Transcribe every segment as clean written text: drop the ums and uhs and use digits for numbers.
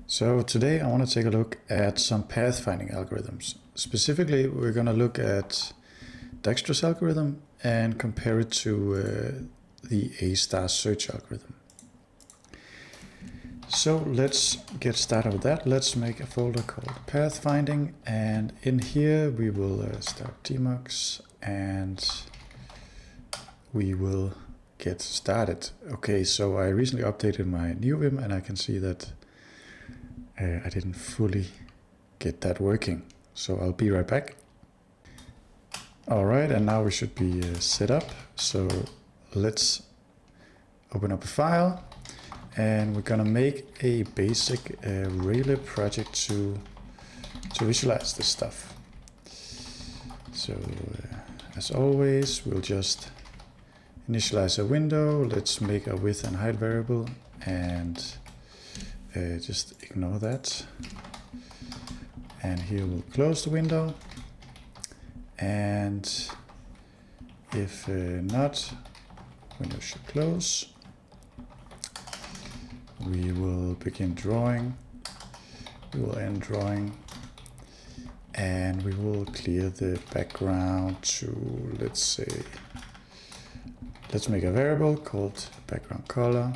So today I want to take a look at some pathfinding algorithms. Specifically, we're going to look at Dijkstra's algorithm and compare it to the A* search algorithm. So let's get started with that. Let's make a folder called pathfinding, and in here we will start demux and we will get started. Okay, so I recently updated my new Vim and I can see that I didn't fully get that working. So I'll be right back. All right, and now we should be set up. So let's open up a file and we're gonna make a basic Raylib project to visualize this stuff. So as always, we'll just initialize a window. Let's make a width and height variable and just ignore that. And here we'll close the window. And if not, window should close. We will begin drawing. We will end drawing. And we will clear the background to, let's make a variable called background color.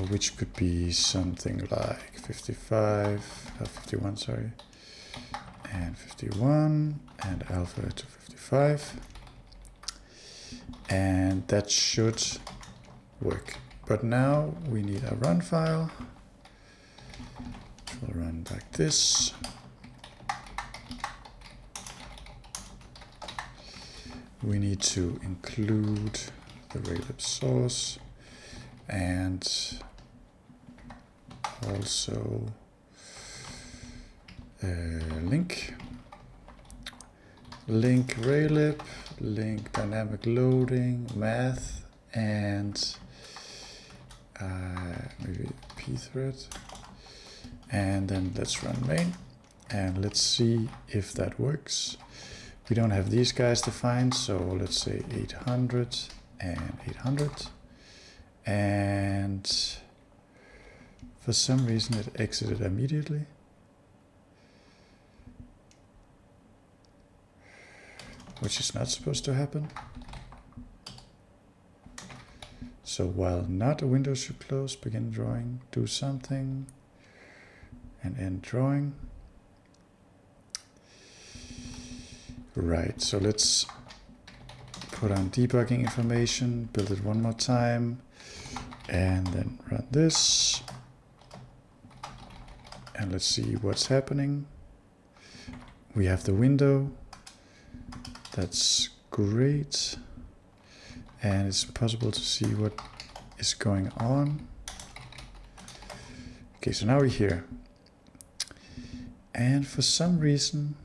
Which could be something like 51, sorry, and 51, and alpha to 55, and that should work. But now we need a run file. It will run like this. We need to include the Raylib source and also link Raylib, link dynamic loading, math, and maybe pthread, and then let's run main and let's see if that works. We don't have these guys defined, so let's say 800 and 800. And for some reason it exited immediately. Which is not supposed to happen. So while not, a window should close, begin drawing, do something, and end drawing. Right, so let's put on debugging information, build it one more time, and then run this. And let's see what's happening. We have the window. That's great. And it's possible to see what is going on. Okay, so now we're here. And for some reason,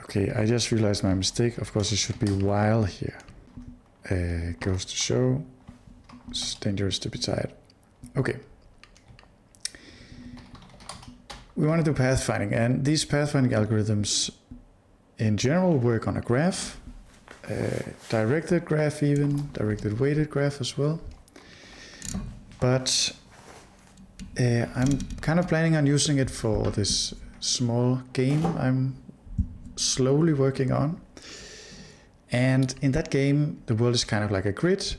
okay, I just realized my mistake. Of course, it should be while here. Goes to show, it's dangerous to be tired. Okay. We want to do pathfinding, and these pathfinding algorithms in general work on a graph, directed graph even, directed weighted graph as well. But I'm kind of planning on using it for this small game I'm slowly working on, and in that game the world is kind of like a grid,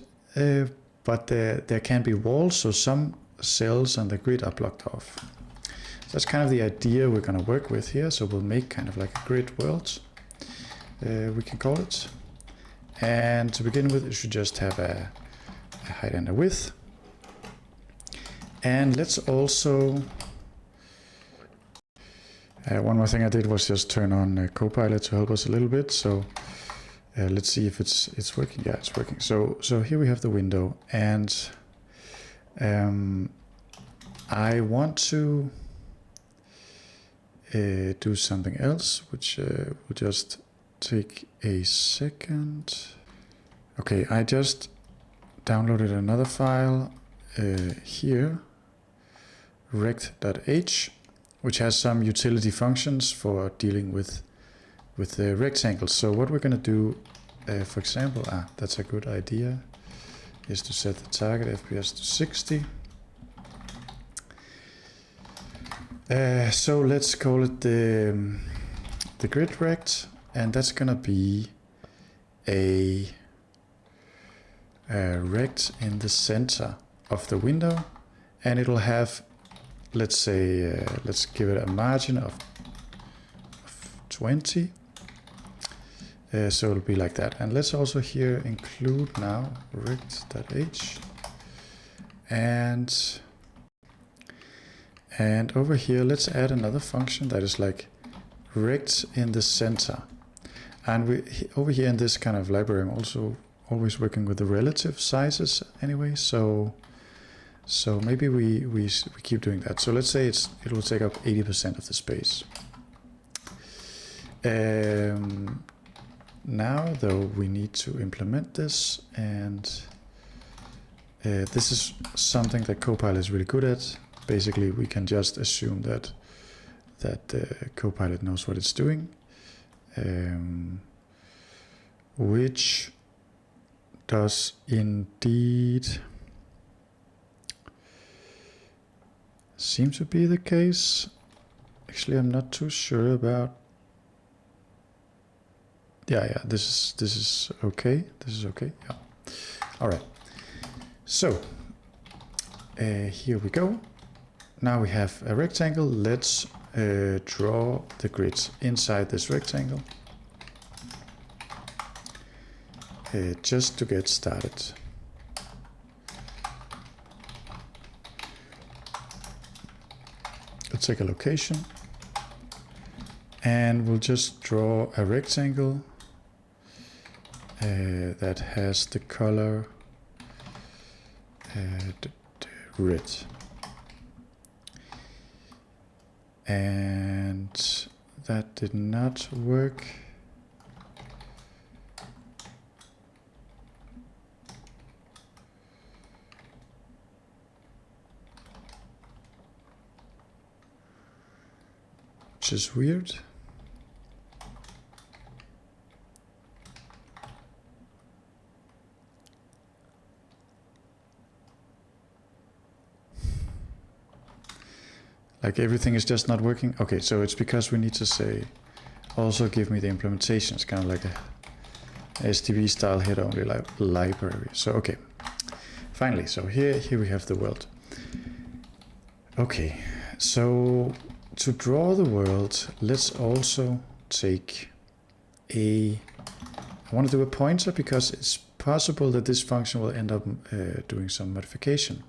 but there can be walls, so some cells on the grid are blocked off. So that's kind of the idea we're going to work with here. So we'll make kind of like a grid world, we can call it, and to begin with it should just have a height and a width. And let's also one more thing I did was just turn on Copilot to help us a little bit. So let's see if it's working. Yeah, it's working. So here we have the window, and I want to do something else, which will just take a second. Okay, I just downloaded another file here, rect.h, which has some utility functions for dealing with the rectangles. So what we're going to do, for example, that's a good idea, is to set the target FPS to 60. So let's call it the grid rect, and that's going to be a rect in the center of the window, and it'll have, let's say, let's give it a margin of 20. So it'll be like that. And let's also here include now rect.h, and over here let's add another function that is like rect in the center. And we over here in this kind of library, I'm also always working with the relative sizes anyway, so maybe we keep doing that. So let's say it will take up 80% of the space. Now though, we need to implement this, and this is something that Copilot is really good at. Basically, we can just assume that Copilot knows what it's doing, which does indeed seem to be the case. Actually, I'm not too sure about. Yeah, this is okay. This is okay. Yeah. All right. So here we go. Now we have a rectangle. Let's draw the grids inside this rectangle. Just to get started. Let's take a location, and we'll just draw a rectangle that has the color red. And that did not work. Which is weird. Like everything is just not working. Okay, so it's because we need to say, also give me the implementation. It's kind of like a STB style head only library. So okay, finally, so here we have the world. Okay, so to draw the world, let's also take I want to do a pointer, because it's possible that this function will end up doing some modification.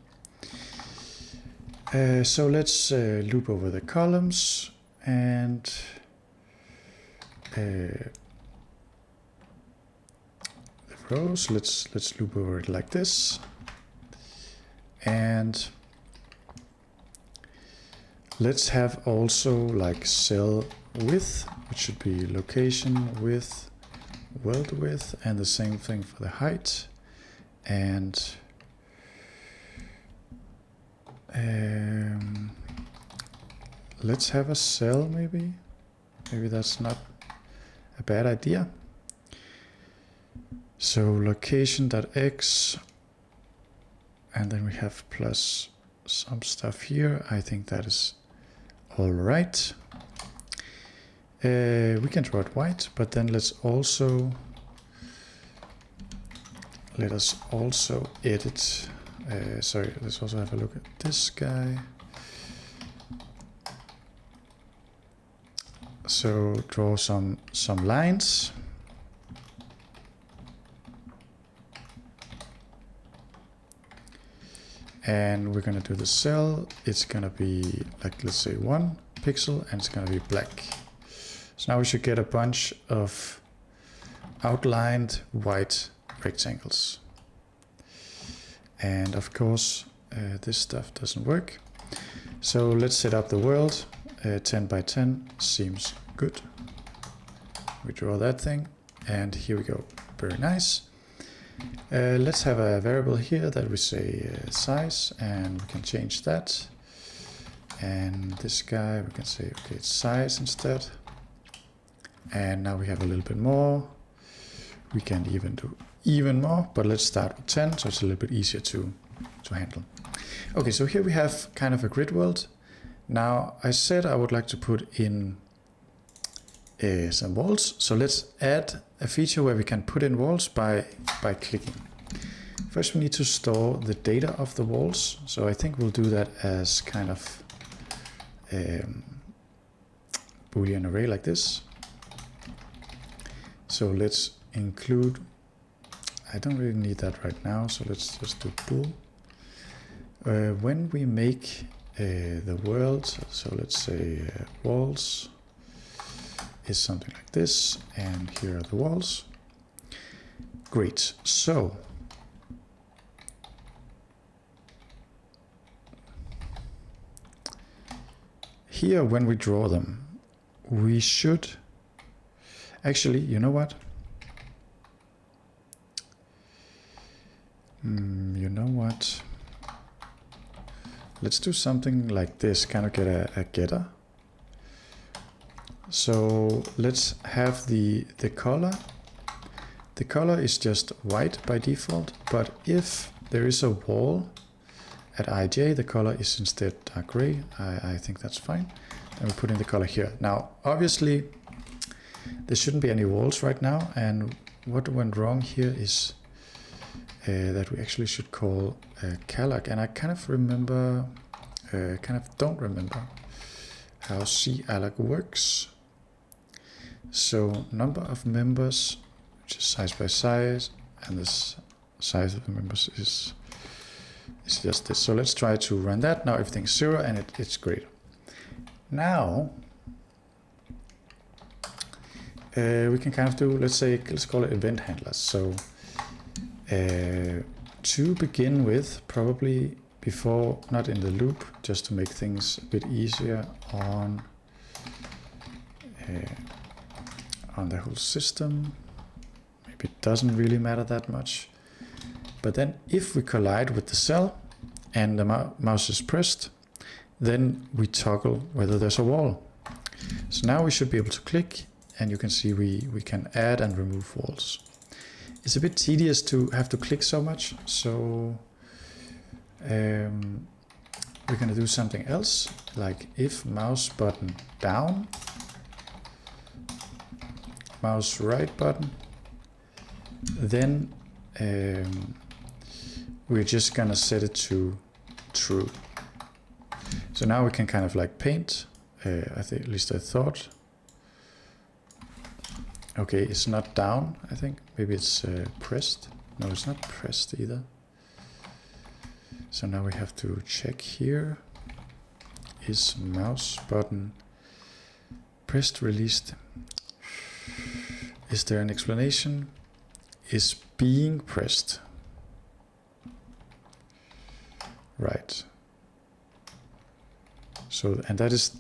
So let's loop over the columns, and the rows. Let's loop over it like this, and let's have also like cell width, which should be location width, world width, and the same thing for the height. And let's have a cell, maybe that's not a bad idea. So location.x, and then we have plus some stuff here. I think that is all right. We can draw it white, but then let us also edit. Sorry, let's also have a look at this guy. So draw some lines. And we're going to do the cell. It's going to be like, let's say 1 pixel, and it's going to be black. So now we should get a bunch of outlined white rectangles. And of course, this stuff doesn't work. So let's set up the world. 10 by 10 seems good. We draw that thing, and here we go. Very nice. Let's have a variable here that we say size, and we can change that. And this guy, we can say, okay, it's size instead. And now we have a little bit more. We can even do even more, but let's start with 10, so it's a little bit easier to handle. Okay, so here we have kind of a grid world. Now, I said I would like to put in some walls, so let's add a feature where we can put in walls by clicking. First, we need to store the data of the walls, so I think we'll do that as kind of Boolean array like this. So let's include, I don't really need that right now, so let's just do bool. When we make the world, so let's say walls is something like this, and here are the walls. Great. So here, when we draw them, we should actually, you know what? You know what? Let's do something like this, kind of get a getter. So let's have the color. The color is just white by default, but if there is a wall at ij, the color is instead dark gray. I think that's fine. And we put in the color here. Now, obviously, there shouldn't be any walls right now, and what went wrong here is that we actually should call calloc, and I kind of remember, don't remember how calloc works. So number of members, which is size by size, and this size of the members is just this. So let's try to run that. Now everything's 0, and it's great. Now we can kind of do, let's call it event handlers. So to begin with, probably before, not in the loop, just to make things a bit easier on the whole system. Maybe it doesn't really matter that much. But then if we collide with the cell and the mouse is pressed, then we toggle whether there's a wall. So now we should be able to click, and you can see we can add and remove walls. It's a bit tedious to have to click so much, so we're going to do something else, like if mouse button down, mouse right button, then we're just going to set it to true. So now we can kind of like paint, I think, at least I thought. Okay, it's not down, I think. Maybe it's pressed. No, it's not pressed either. So now we have to check here. Is mouse button pressed, released? Is there an explanation? Is being pressed? Right. So, and that is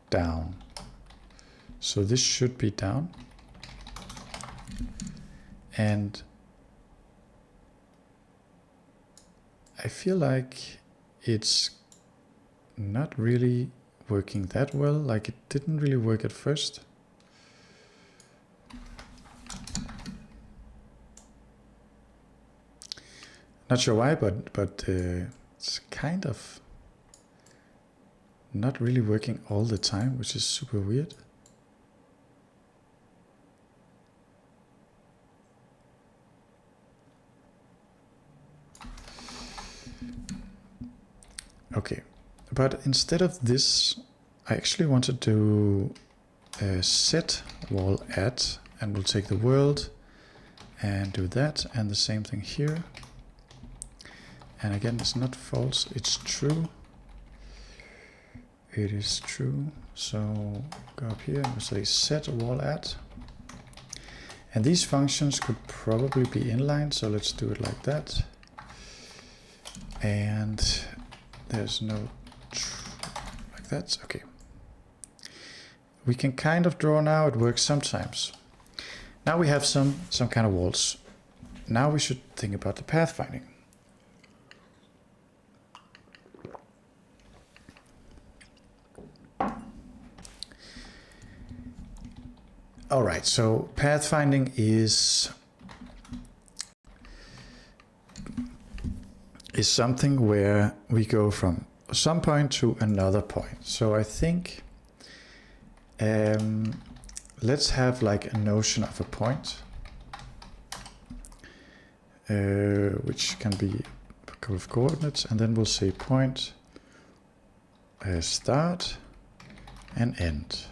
down. So this should be down. And I feel like it's not really working that well, like it didn't really work at first. Not sure why, but it's kind of not really working all the time, which is super weird. Okay, but instead of this, I actually want to do a set wall at, and we'll take the world and do that, and the same thing here. And again, it's not false, it's true. It is true. So go up here and we'll say set wall at. And these functions could probably be inline, so let's do it like that. And there's no like that. Okay. We can kind of draw now. It works sometimes. Now we have some kind of walls. now we should think about the pathfinding. All right, so pathfinding is something where we go from some point to another point. So I think let's have like a notion of a point, which can be a couple of coordinates, and then we'll say point start and end.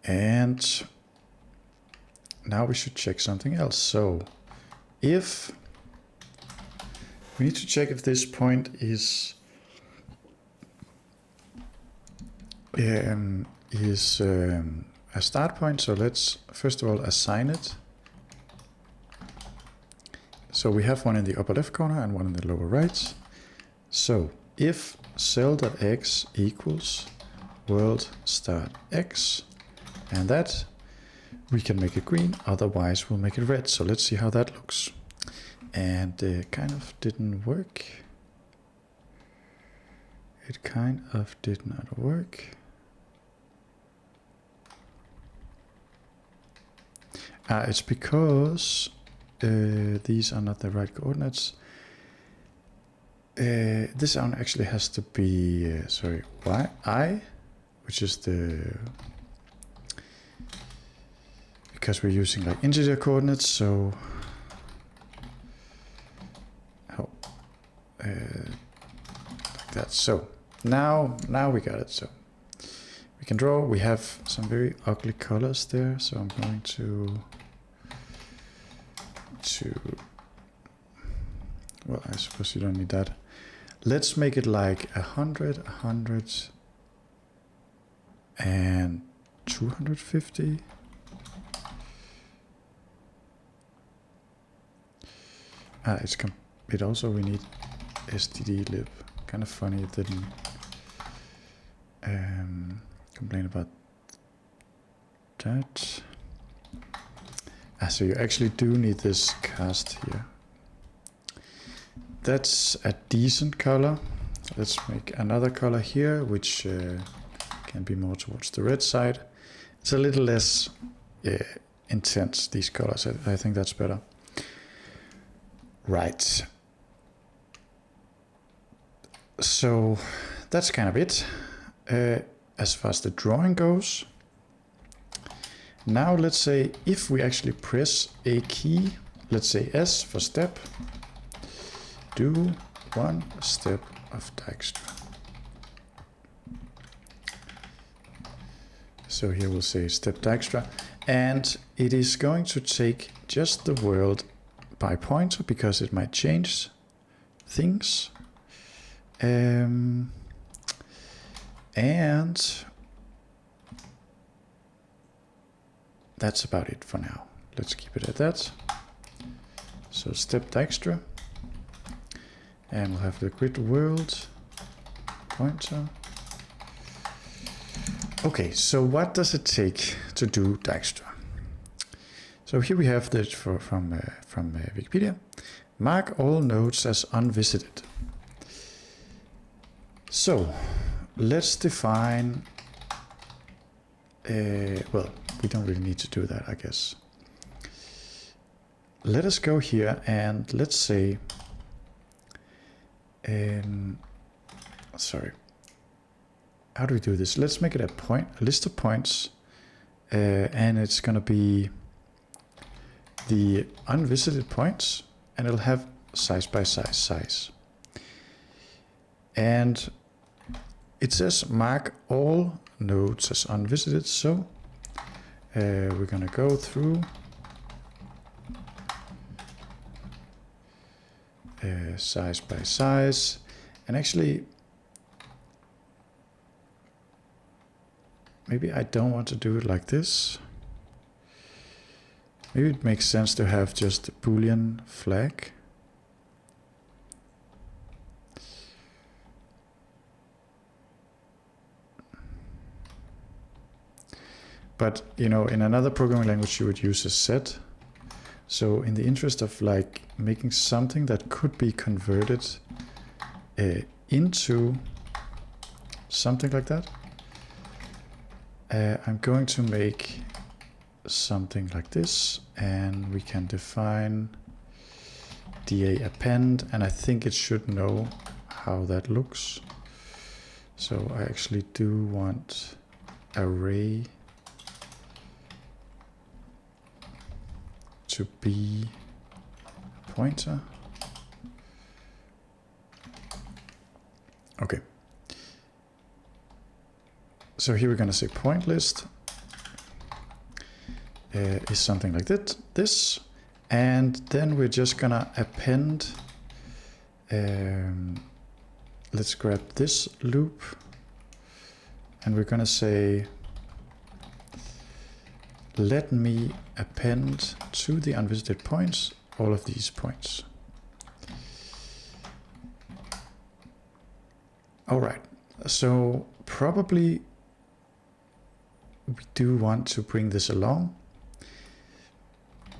And now we should check something else. So if we need to check if this point is a start point, so let's first of all assign it. So we have one in the upper left corner and one in the lower right. So if cell.x equals world start x, and that we can make it green, otherwise we'll make it red. So let's see how that looks. And it kind of didn't work. It kind of did not work. It's because these are not the right coordinates. This one actually has to be, yi, which is because we're using like integer coordinates, so like that. So now we got it. So we can draw. We have some very ugly colors there, so I'm going to well, I suppose you don't need that. Let's make it like 100, 100, and 250. It also we need stdlib. Kind of funny it didn't complain about that. So you actually do need this cast here. That's a decent color. Let's make another color here, which can be more towards the red side. It's a little less intense, these colors. I think that's better. Right. So that's kind of it as far as the drawing goes. Now let's say if we actually press a key, let's say S for step, do one step of Dijkstra. So here we'll say step Dijkstra, and it is going to take just the world by pointer because it might change things. And that's about it for now. Let's keep it at that. So step Dijkstra, and we'll have the grid world pointer. Okay, so what does it take to do Dijkstra? So here we have this from Wikipedia. Mark all nodes as unvisited. So let's define, well, we don't really need to do that, I guess. Let us go here and let's say, sorry, how do we do this? Let's make it a list of points, and it's gonna be the unvisited points, and it'll have size by size. And it says mark all nodes as unvisited, so we're gonna go through size by size, and actually maybe I don't want to do it like this. Maybe it makes sense to have just a Boolean flag. But you know, in another programming language you would use a set. So in the interest of like making something that could be converted into something like that, I'm going to make something like this, and we can define DA append, and I think it should know how that looks. So I actually do want array to be a pointer. Okay. So here we're going to say point list is something like this, and then we're just going to append. Let's grab this loop, and we're going to say, let me append to the unvisited points all of these points. All right, so probably we do want to bring this along.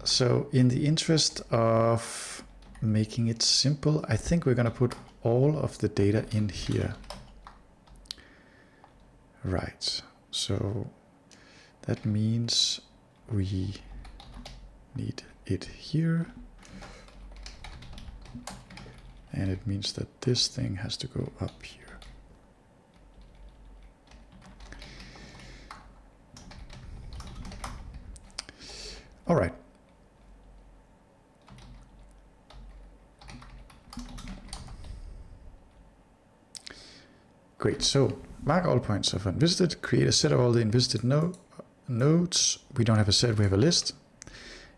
So in the interest of making it simple, I think we're going to put all of the data in here. Right, so that means we need it here. And it means that this thing has to go up here. All right. Great, so mark all points of unvisited, create a set of all the unvisited nodes. We don't have a set, we have a list.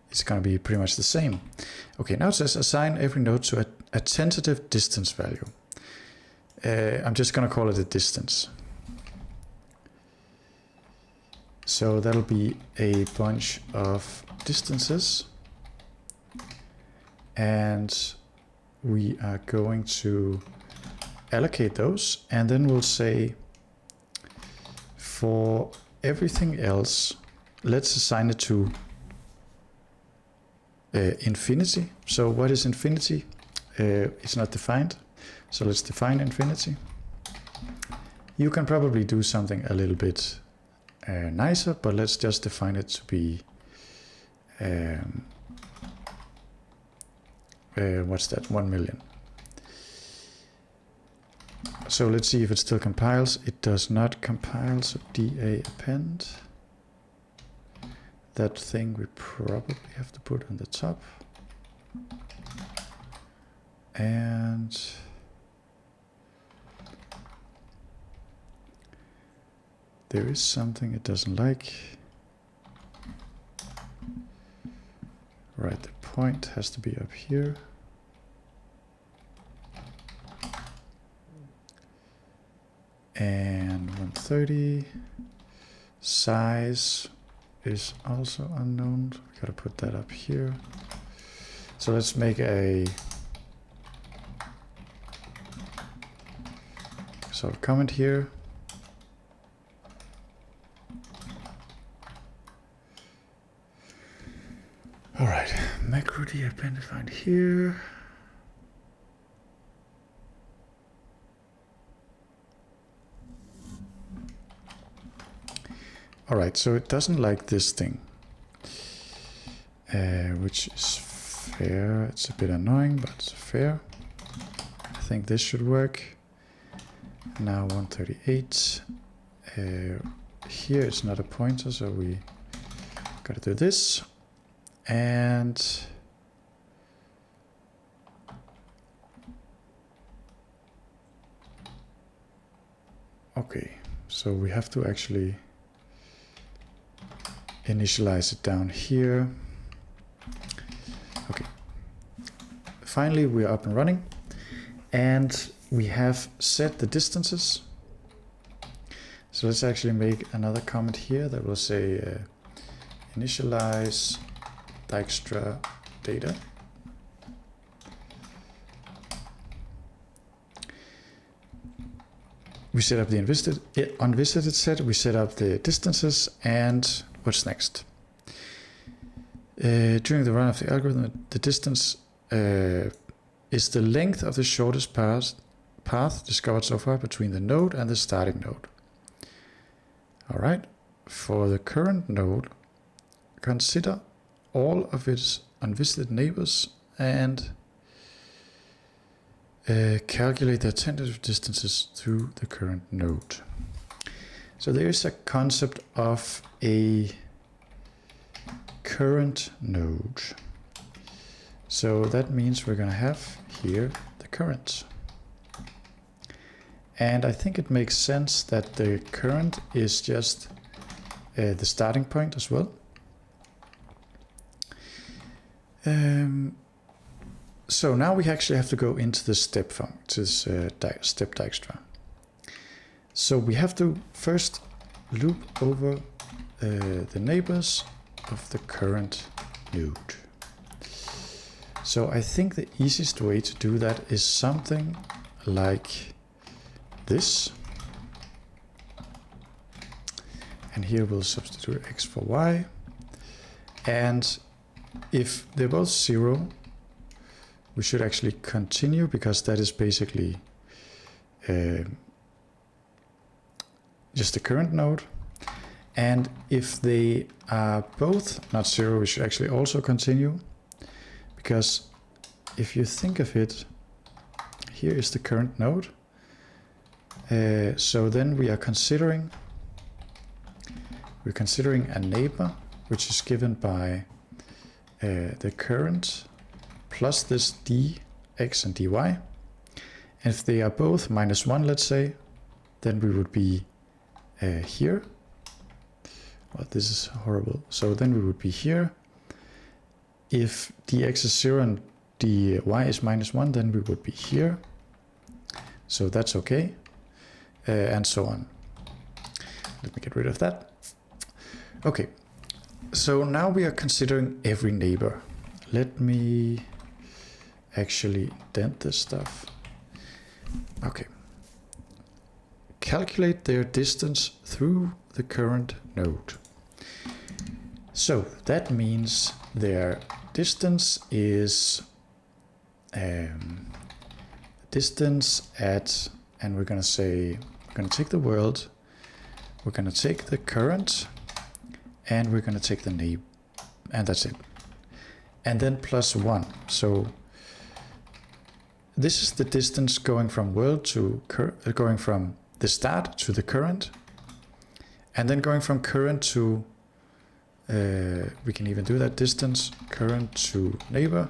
It's going to be pretty much the same. Okay, now it says assign every node to a tentative distance value. I'm just going to call it a distance. So that'll be a bunch of distances. And we are going to allocate those, and then we'll say for everything else, let's assign it to infinity. So what is infinity? It's not defined, so let's define infinity. You can probably do something a little bit nicer, but let's just define it to be what's that, 1 million. So let's see if it still compiles. It does not compile, so DA append. That thing we probably have to put on the top. And there is something it doesn't like. Right, the point has to be up here. And 130. Size is also unknown. We gotta put that up here. So let's make a sort of comment here. All right, macro D append defined here. All right, so it doesn't like this thing, which is fair. It's a bit annoying, but it's fair. I think this should work. Now 138. Here it's not a pointer, so we gotta do this. And okay, so we have to actually initialize it down here. Okay, finally we're up and running, and we have set the distances. So let's actually make another comment here that will say initialize Dijkstra data. we set up the unvisited set, we set up the distances, and what's next? During the run of the algorithm, the distance is the length of the shortest path discovered so far between the node and the starting node. All right, for the current node, consider all of its unvisited neighbors and calculate their tentative distances through the current node. So there is a concept of a current node. So that means we're going to have here the current. And I think it makes sense that the current is just the starting point as well. So now we actually have to go into the step step Dijkstra. So we have to first loop over the neighbors of the current node. So I think the easiest way to do that is something like this. And here we'll substitute x for y. And if they're both 0, we should actually continue, because that is basically just the current node. And if they are both not 0, we should actually also continue, because if you think of it, here is the current node. So then we're considering a neighbor, which is given by the current plus this dx and dy. And if they are both -1, let's say, then we would be here. Well, this is horrible. So then we would be here. If dx is 0 and dy is -1, then we would be here. So that's okay. And so on. Let me get rid of that. Okay. So now we are considering every neighbor. Let me actually indent this stuff. Okay. Calculate their distance through the current node. So that means their distance is distance at, and we're going to say, we're going to take the world, we're going to take the current, and we're going to take the neighbor, and that's it. And then +1. So this is the distance going from world to going from the start to the current, and then going from current to we can even do that distance current to neighbor.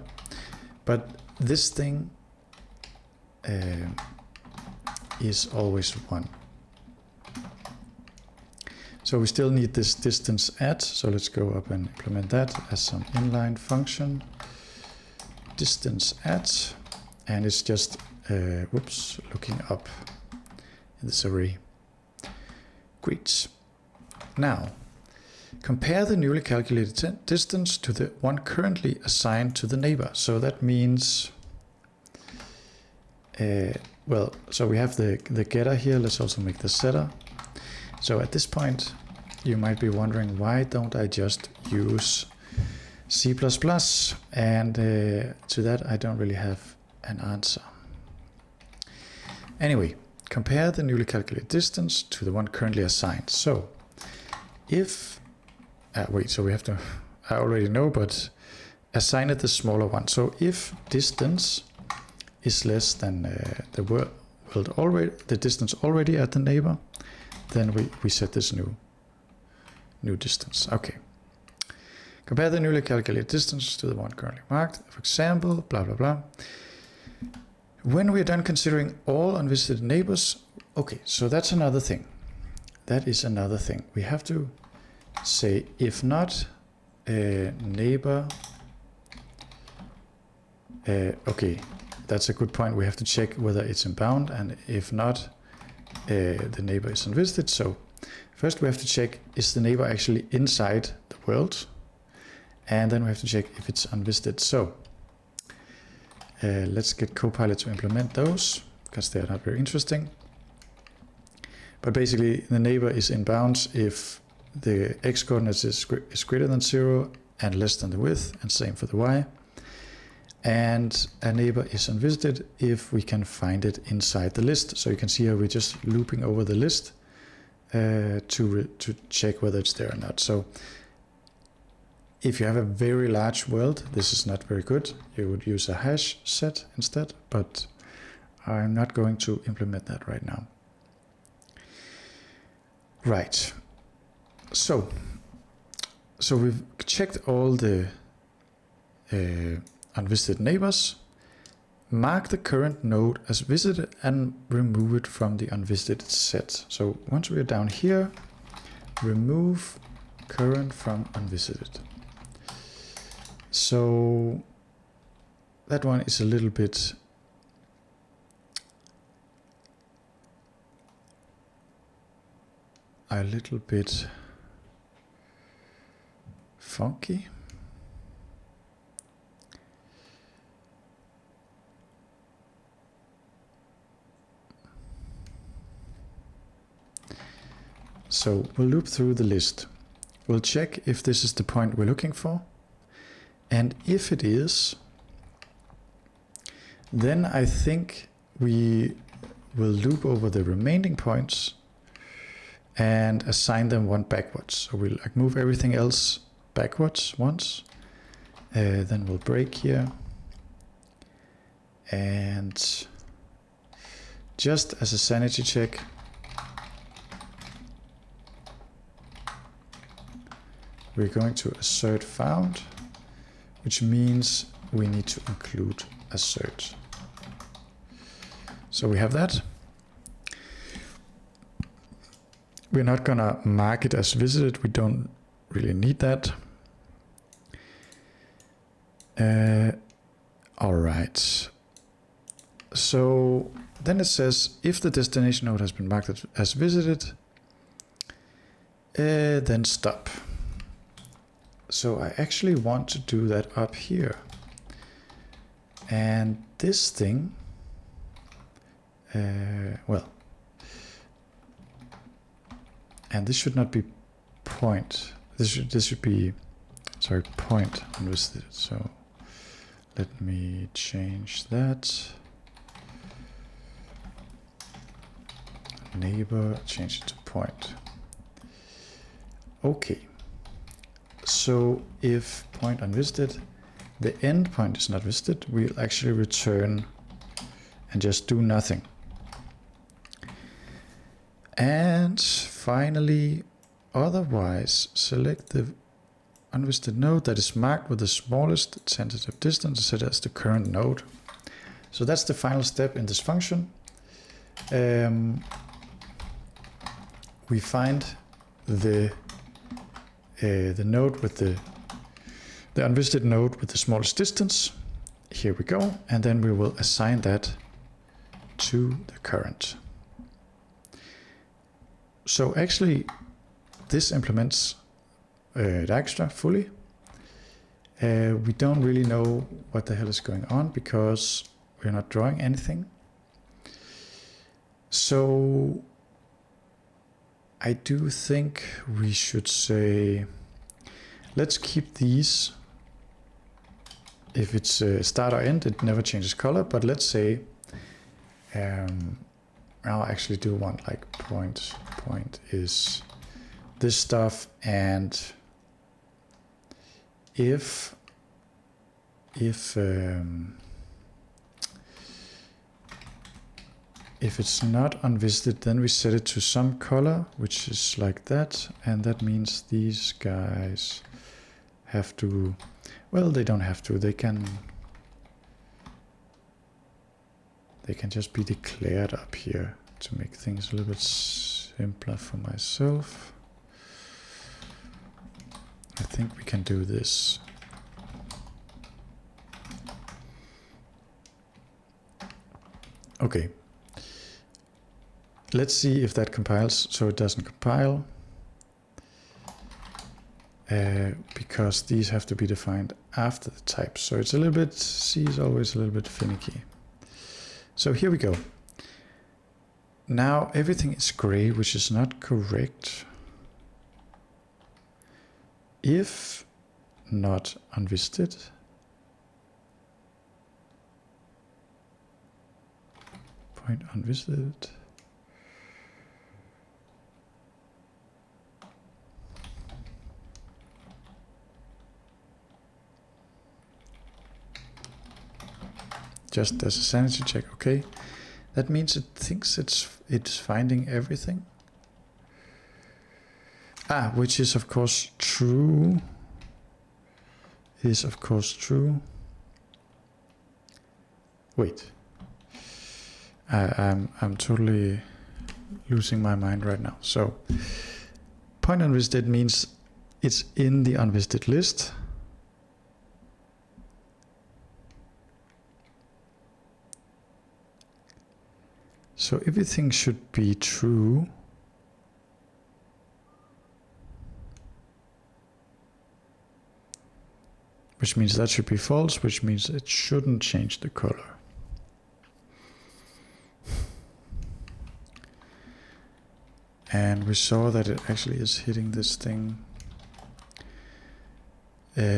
But this thing is always 1. So we still need this distance at, so let's go up and implement that as some inline function. Distance at, and it's just looking up in this array. Great. Now compare the newly calculated distance to the one currently assigned to the neighbor. So that means well, so we have the getter here. Let's also make the setter. So at this point, you might be wondering, why don't I just use C++? And to that, I don't really have an answer. Anyway, compare the newly calculated distance to the one currently assigned. So if, wait, so we have to, I already know, but assign it the smaller one. So if distance is less than the world already, the distance already at the neighbor, then we set this new distance. Okay. Compare the newly calculated distance to the one currently marked. For example, blah, blah, blah. When we're done considering all unvisited neighbors, okay, so that's another thing. That is another thing. We have to say, if not neighbor, okay, that's a good point. We have to check whether it's in bound, and if not, the neighbor is unvisited. So first we have to check, is the neighbor actually inside the world? And then we have to check if it's unvisited. So let's get Copilot to implement those, because they're not very interesting. But basically the neighbor is in bounds if the x coordinates is greater than 0 and less than the width, and same for the y. And a neighbor is unvisited if we can find it inside the list. So you can see how we're just looping over the list to check whether it's there or not. So if you have a very large world, this is not very good. You would use a hash set instead, but I'm not going to implement that right now. Right. So we've checked all the unvisited neighbors, mark the current node as visited, and remove it from the unvisited set. So once we're down here, remove current from unvisited. So that one is a little bit funky. So we'll loop through the list. We'll check if this is the point we're looking for. And if it is, then I think we will loop over the remaining points and assign them one backwards. So we'll move everything else backwards once. Then we'll break here. And just as a sanity check, we're going to assert found, which means we need to include assert. So we have that. We're not gonna mark it as visited. We don't really need that. All right. So then it says if the destination node has been marked as visited, then stop. So I actually want to do that up here. And this thing, well, and this should not be point. This should be, sorry, point unvisited. So let me change that. Neighbor, change it to point. Okay. So if point unvisited, the end point is not visited, we'll actually return and just do nothing. And finally, otherwise, select the unvisited node that is marked with the smallest tentative distance set as the current node. So that's the final step in this function. We find the node with the unvisited node with the smallest distance. Here we go, and then we will assign that to the current. So actually, this implements Dijkstra fully. We don't really know what the hell is going on because we're not drawing anything. So I do think we should say, let's keep these. If it's start or end, it never changes color, but let's say, I'll actually do one like point is this stuff, and if it's not unvisited, then we set it to some color, which is like that, and that means these guys have to, well, they don't have to, they can just be declared up here to make things a little bit simpler for myself. I think we can do this. Okay. Let's see if that compiles. So it doesn't compile because these have to be defined after the type. So it's a little bit, C is always a little bit finicky. So here we go. now everything is gray, which is not correct. If not unvisited, point unvisited, just as a sanity check. Okay, that means it thinks it's finding everything. Which is of course true. Is of course true. Wait, I'm totally losing my mind right now. So point unvisited means it's in the unvisited list. So everything should be true. Which means that should be false, which means it shouldn't change the color. And we saw that it actually is hitting this thing.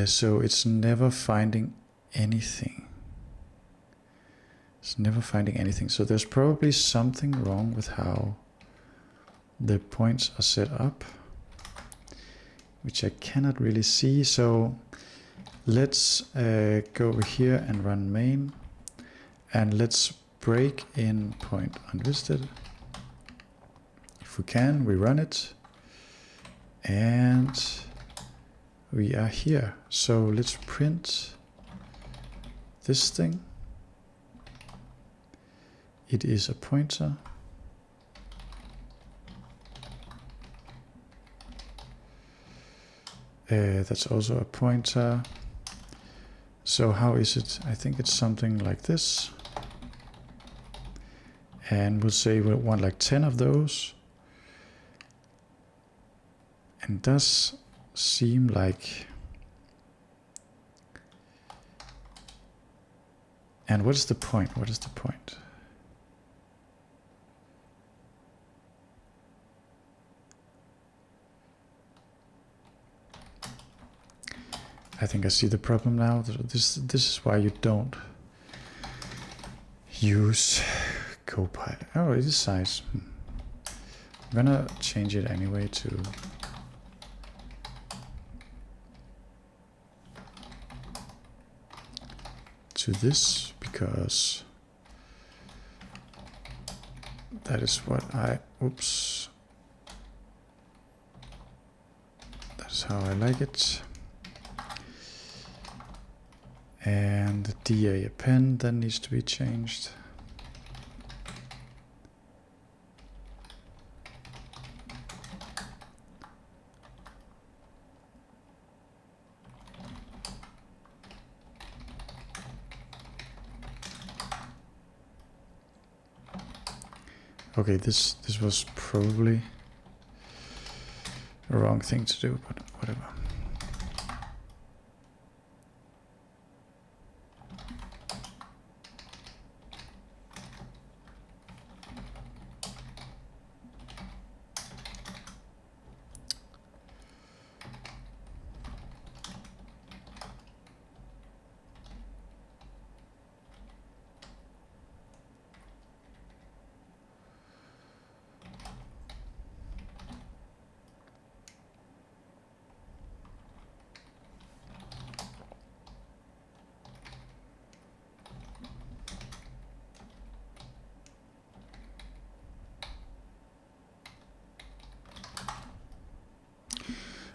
So it's never finding anything. It's never finding anything. So there's probably something wrong with how the points are set up, which I cannot really see. So let's go over here and run main, and let's break in point unvisited. If we can, we run it, and we are here. So let's print this thing. It is a pointer. That's also a pointer. So how is it? I think it's something like this. And we'll say we want like 10 of those. And it does seem like... And what is the point? What is the point? I think I see the problem now. This is why you don't use Copilot. Oh, it is size. I'm gonna change it anyway to this, because that is what oops. That's how I like it. And the DA append then needs to be changed. Okay, this was probably a wrong thing to do, but whatever.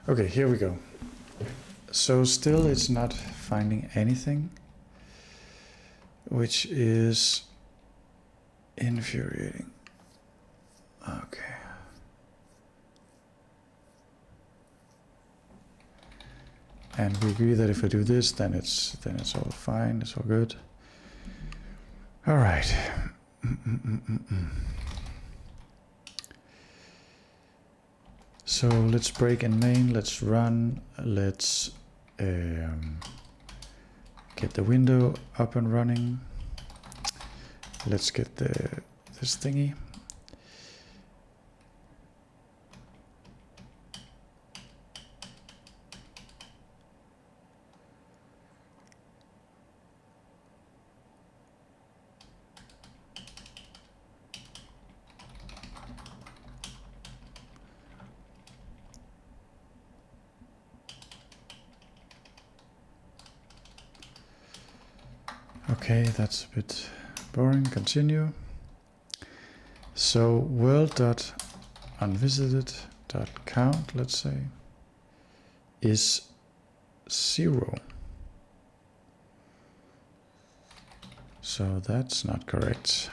Okay, here we go. So still it's not finding anything, which is infuriating. Okay. And we agree that if I do this, then it's all fine, it's all good. All right. So let's break in main, let's run, let's get the window up and running. Let's get this thingy. Okay, that's a bit boring. Continue. So world.unvisited.count, let's say, is 0. So that's not correct.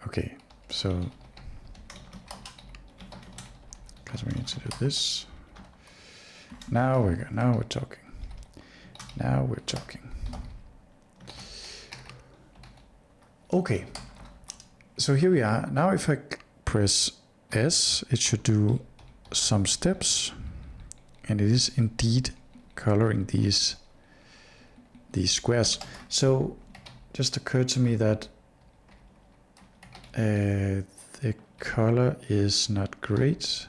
Okay, so because we need to do this. Now we're talking. Now we're talking. Okay, so here we are. Now if I press S, it should do some steps, and it is indeed coloring these squares. So just occurred to me that the color is not great,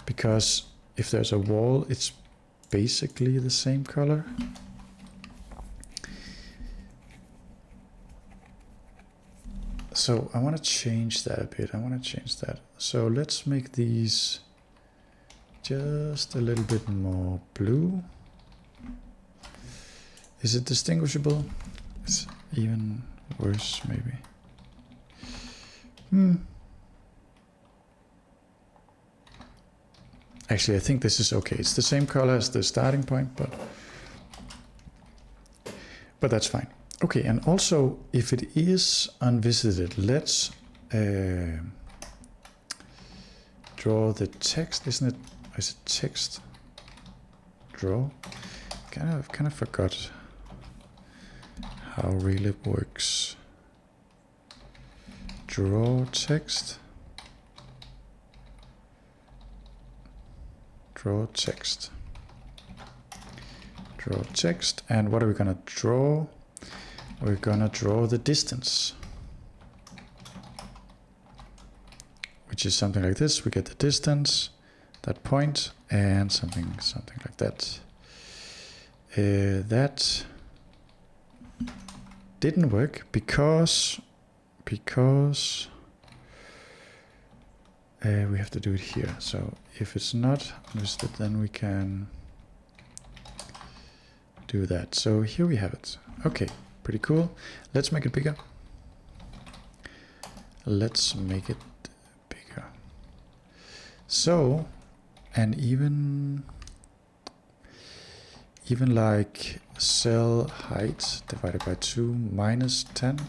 because if there's a wall, it's basically the same color. So I want to change that a bit. So let's make these just a little bit more blue. Is it distinguishable? It's even worse, maybe. Actually, I think this is okay. It's the same color as the starting point, but that's fine. Okay, and also, if it is unvisited, let's draw the text. Isn't it? Is it text? Draw. Kind of forgot how really it works. Draw text. Draw text. Draw text. And what are we gonna draw? We're gonna draw the distance, which is something like this. We get the distance, that point, and something like that. That didn't work because we have to do it here. So if it's not listed, then we can do that. So here we have it. Okay, pretty cool. Let's make it bigger. So, and even like cell height divided by 2 minus 10.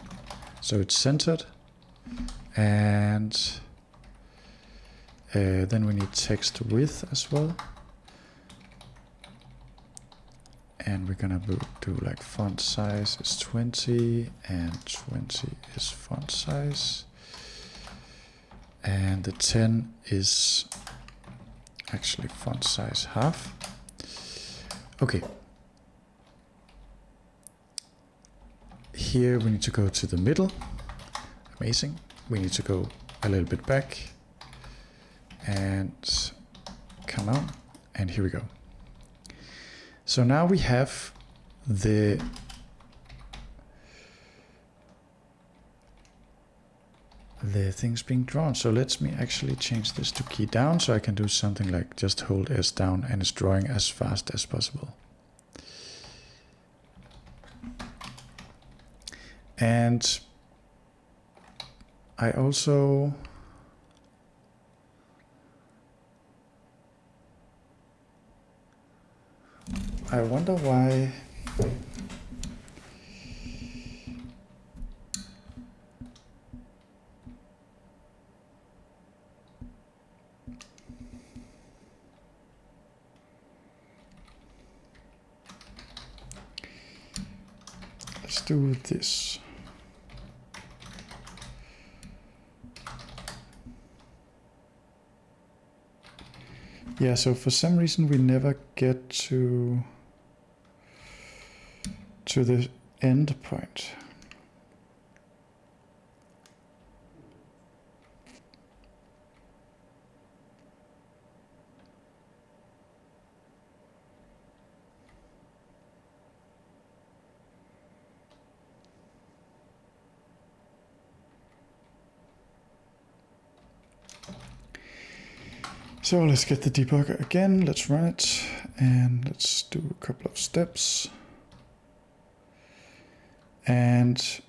So it's centered. And then we need text width as well. And we're gonna do like font size is 20 and 20 is font size. And the 10 is actually font size half. Okay. Here we need to go to the middle. Amazing. We need to go a little bit back. And come on. And here we go. So now we have the things being drawn. So let me actually change this to key down, so I can do something like just hold S down and it's drawing as fast as possible. And I also wonder why let's do this. Yeah, so for some reason we never get to the end point. So let's get the debugger again, let's run it, and let's do a couple of steps. And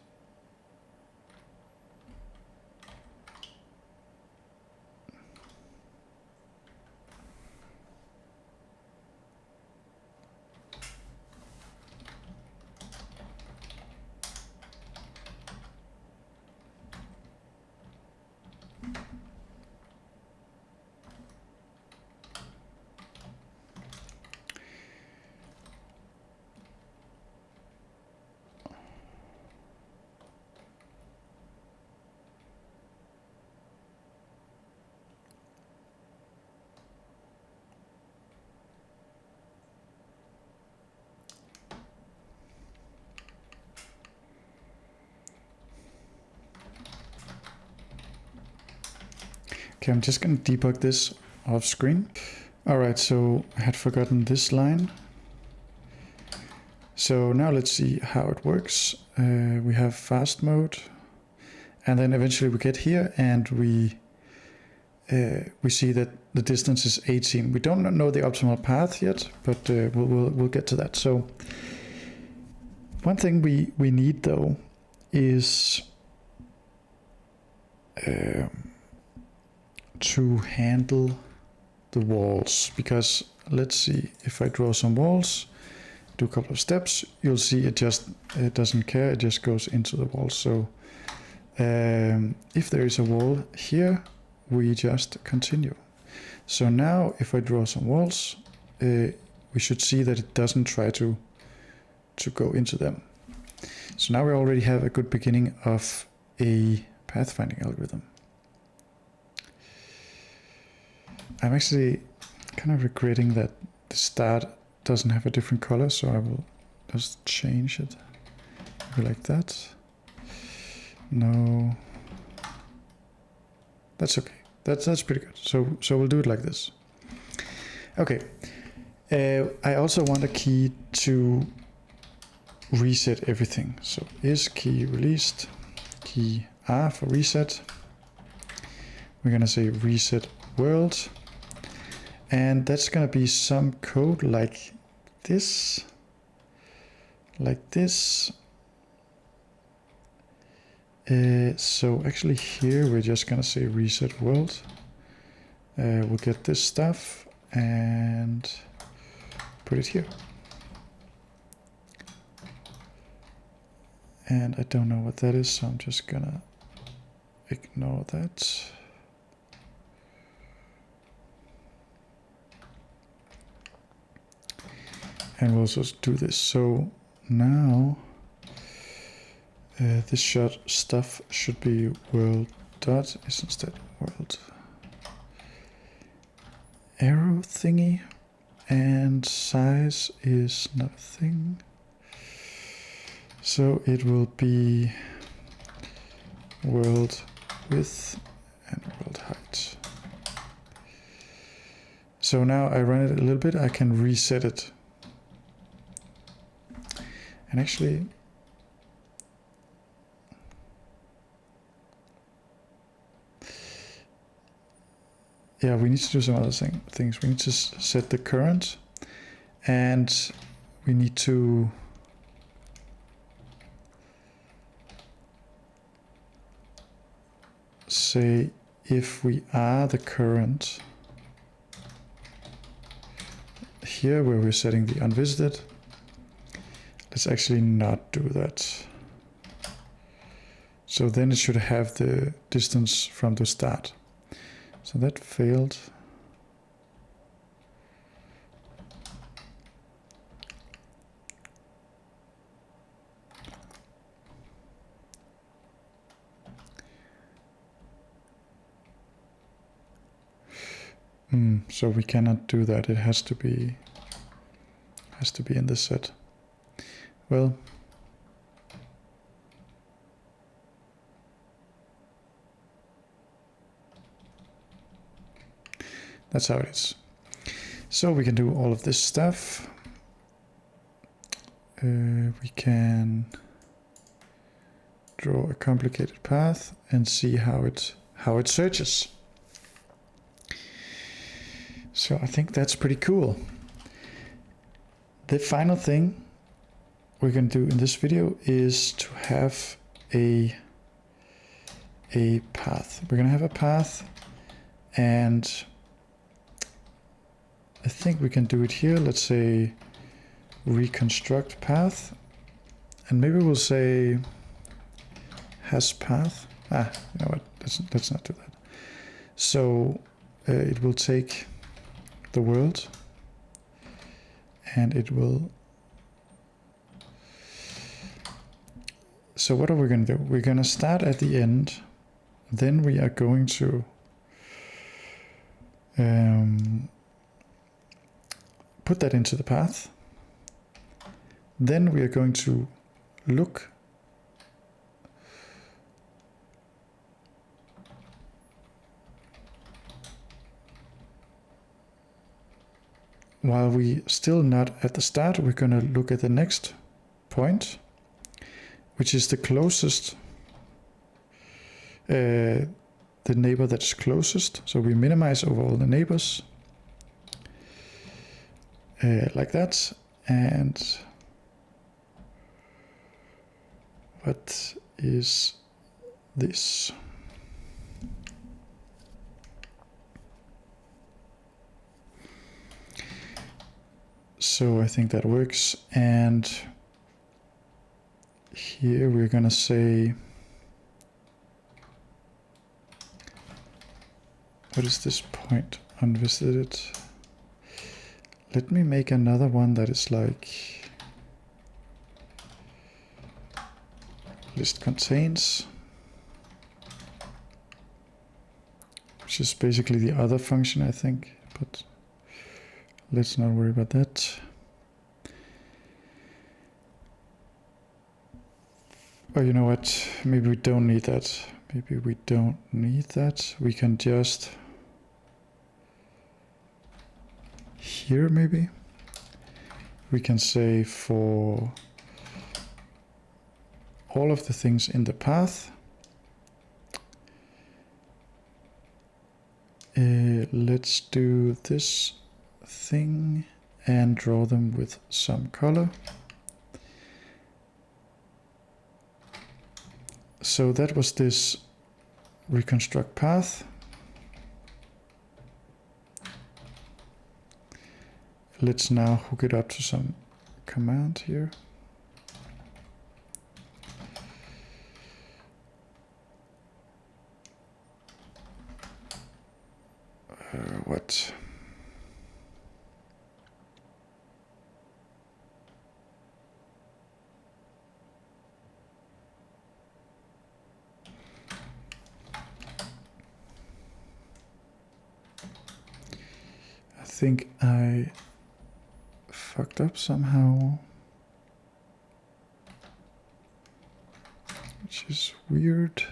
okay, I'm just going to debug this off screen. All right, so I had forgotten this line. So now let's see how it works. We have fast mode, and then eventually we get here and we see that the distance is 18. We don't know the optimal path yet, but we'll get to that. So one thing we need though is to handle the walls, because let's see, if I draw some walls, do a couple of steps, you'll see it doesn't care, it just goes into the wall. So if there is a wall here, we just continue. So now if I draw some walls, we should see that it doesn't try to go into them. So now we already have a good beginning of a pathfinding algorithm. I'm actually kind of regretting that the start doesn't have a different color, so I will just change it. Maybe like that. No, that's okay. That's pretty good. So we'll do it like this. Okay. I also want a key to reset everything. So is key released, key R for reset. We're gonna say reset world, and that's gonna be some code like this, so actually here we're just gonna say reset world. We'll get this stuff and put it here. And I don't know what that is, so I'm just gonna ignore that. And we'll also do this. So now this stuff should be world dot is instead world arrow thingy, and size is not a thing. So it will be world width and world height. So now I run it a little bit, I can reset it. And actually, yeah, we need to do some other things. We need to set the current, and we need to say if we are the current here where we're setting the unvisited. Let's actually not do that. So then it should have the distance from the start. So that failed. So we cannot do that. It has to be in the set. Well, that's how it is. So we can do all of this stuff. We can draw a complicated path and see how it searches. So I think that's pretty cool. The final thing we're going to do in this video is to have a path. We're going to have a path, and I think we can do it here. Let's say reconstruct path, and maybe we'll say has path. You know what? Let's not do that. So it will take the world, and it will. So what are we going to do? We're going to start at the end. Then we are going to put that into the path. Then we are going to look while we still not at the start, we're going to look at the next point, which is the closest, the neighbor that's closest. So we minimize over all the neighbors like that. And what is this? So I think that works. And here we're going to say, what is this point unvisited? Let me make another one that is like list contains, which is basically the other function, I think, but let's not worry about that. Oh, you know what? Maybe we don't need that. Maybe we don't need that. We can just here maybe we can say for all of the things in the path, let's do this thing and draw them with some color. So that was this reconstruct path. Let's now hook it up to some command here. What? I think I fucked up somehow, which is weird.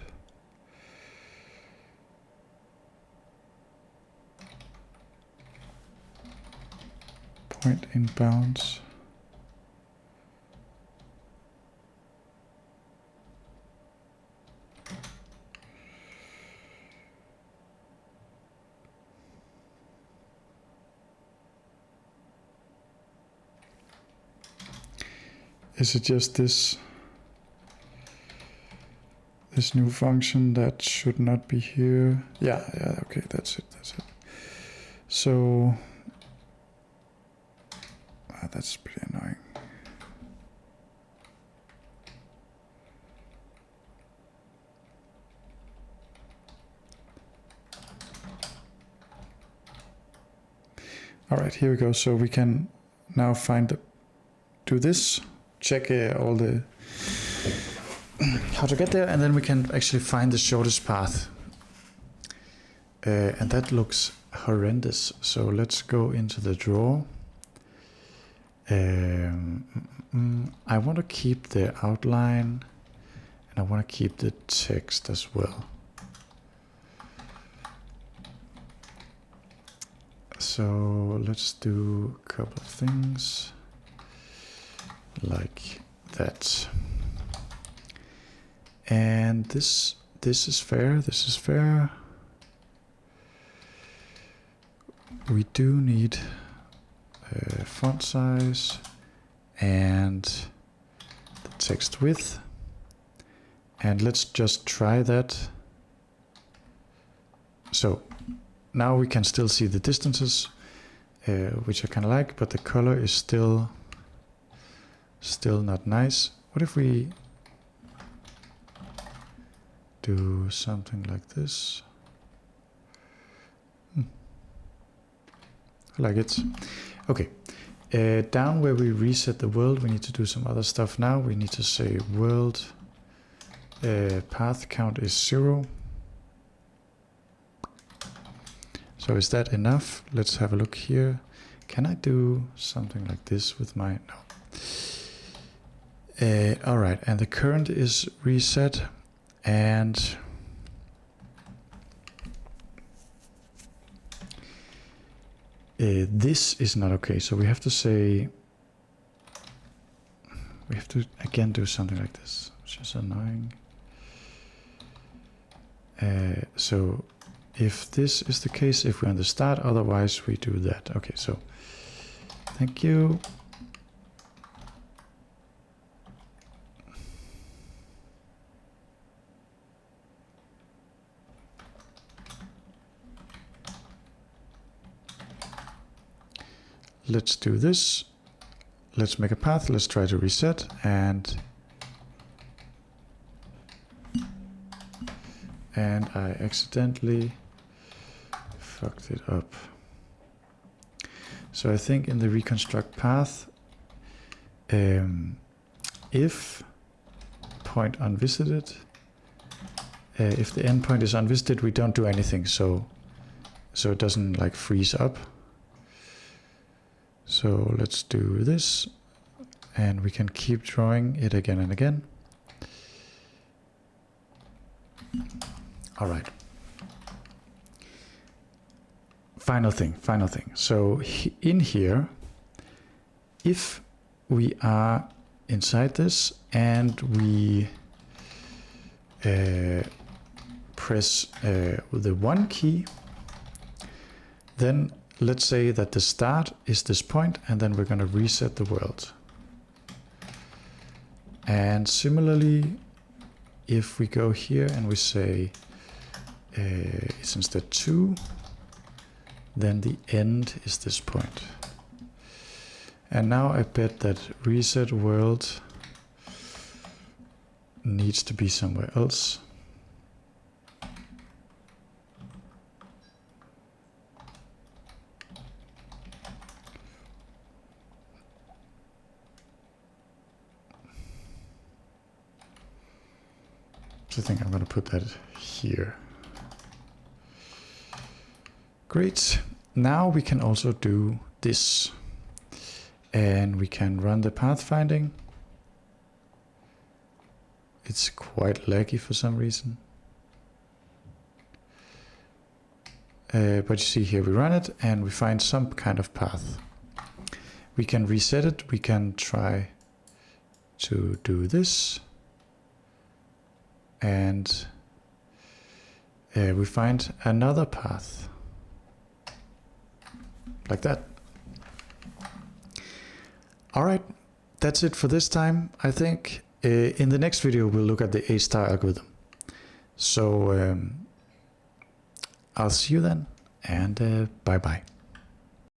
Point in bounds. Is it just this new function that should not be here? Yeah, okay, that's it. So that's pretty annoying. All right, here we go. So we can now do this. Check all the how to get there, and then we can actually find the shortest path, and that looks horrendous. So let's go into the draw. I want to keep the outline, and I want to keep the text as well. So let's do a couple of things like that. And this is fair. This is fair. we do need font size and the text width. And let's just try that. So now we can still see the distances, which I kind of like, but the color is still not nice. What if we do something like this? I like it. Okay. Down where we reset the world, we need to do some other stuff now. We need to say world path count is 0. So is that enough? Let's have a look here. Can I do something like this with my... No. All right, and the current is reset, and this is not okay. So we have to say, we have to again do something like this, which is annoying. So if this is the case, if we're on the start, otherwise we do that. Okay, so thank you. Let's do this. Let's make a path. Let's try to reset, and I accidentally fucked it up. So I think in the reconstruct path, if point unvisited, if the endpoint is unvisited, we don't do anything. So it doesn't like freeze up. So let's do this, and we can keep drawing it again and again. All right. Final thing. So in here, if we are inside this and we press the 1 key, then let's say that the start is this point, and then we're going to reset the world. And similarly, if we go here and we say it's instead 2, then the end is this point. And now I bet that reset world needs to be somewhere else. I think I'm going to put that here. Great. Now we can also do this. And we can run the pathfinding. It's quite laggy for some reason. But you see here we run it and we find some kind of path. We can reset it. We can try to do this. And we find another path, like that. All right, that's it for this time. I think in the next video, we'll look at the A* algorithm. So I'll see you then, and bye-bye.